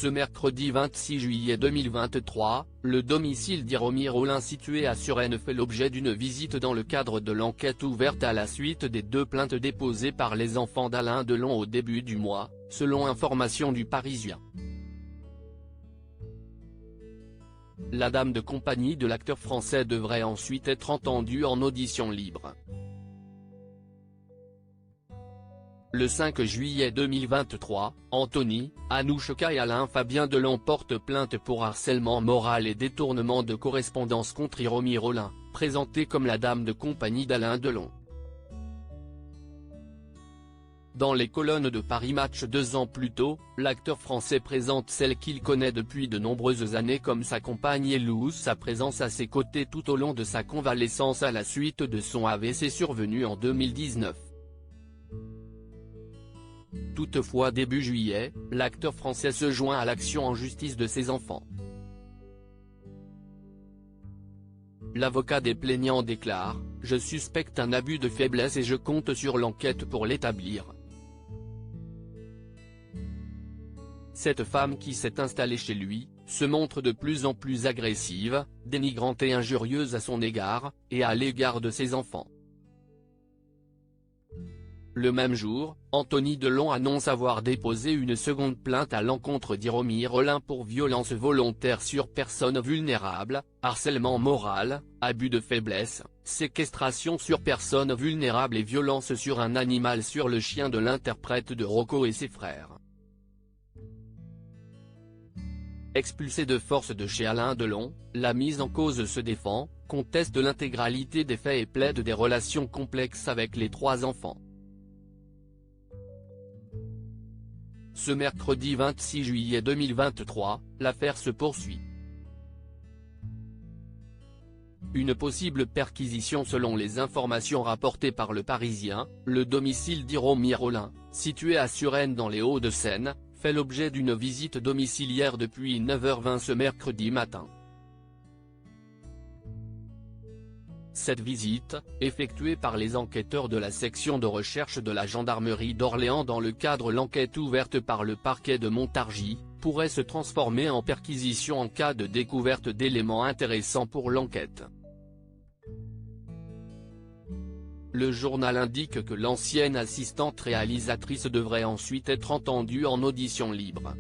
Ce mercredi 26 juillet 2023, le domicile d'Hiromi Rollin situé à Suresnes fait l'objet d'une visite dans le cadre de l'enquête ouverte à la suite des 2 plaintes déposées par les enfants d'Alain Delon au début du mois, selon information du Parisien. La dame de compagnie de l'acteur français devrait ensuite être entendue en audition libre. Le 5 juillet 2023, Anthony, Anouchka et Alain Fabien Delon portent plainte pour harcèlement moral et détournement de correspondance contre Hiromi Rollin, présentée comme la dame de compagnie d'Alain Delon. Dans les colonnes de Paris Match 2 ans plus tôt, l'acteur français présente celle qu'il connaît depuis de nombreuses années comme sa compagne et loue sa présence à ses côtés tout au long de sa convalescence à la suite de son AVC survenu en 2019. Toutefois début juillet, l'acteur français se joint à l'action en justice de ses enfants. L'avocat des plaignants déclare « Je suspecte un abus de faiblesse et je compte sur l'enquête pour l'établir. » Cette femme qui s'est installée chez lui, se montre de plus en plus agressive, dénigrante et injurieuse à son égard, et à l'égard de ses enfants. Le même jour, Anthony Delon annonce avoir déposé une seconde plainte à l'encontre d'Hiromi Rollin pour violence volontaire sur personne vulnérable, harcèlement moral, abus de faiblesse, séquestration sur personne vulnérable et violence sur un animal sur le chien de l'interprète de Rocco et ses frères. Expulsée de force de chez Alain Delon, la mise en cause se défend, conteste l'intégralité des faits et plaide des relations complexes avec les 3 enfants. Ce mercredi 26 juillet 2023, l'affaire se poursuit. Une possible perquisition selon les informations rapportées par le Parisien, le domicile d'Hiromi Rollin, situé à Suresnes dans les Hauts-de-Seine, fait l'objet d'une visite domiciliaire depuis 9h20 ce mercredi matin. Cette visite, effectuée par les enquêteurs de la section de recherche de la gendarmerie d'Orléans dans le cadre de l'enquête ouverte par le parquet de Montargis, pourrait se transformer en perquisition en cas de découverte d'éléments intéressants pour l'enquête. Le journal indique que l'ancienne assistante réalisatrice devrait ensuite être entendue en audition libre.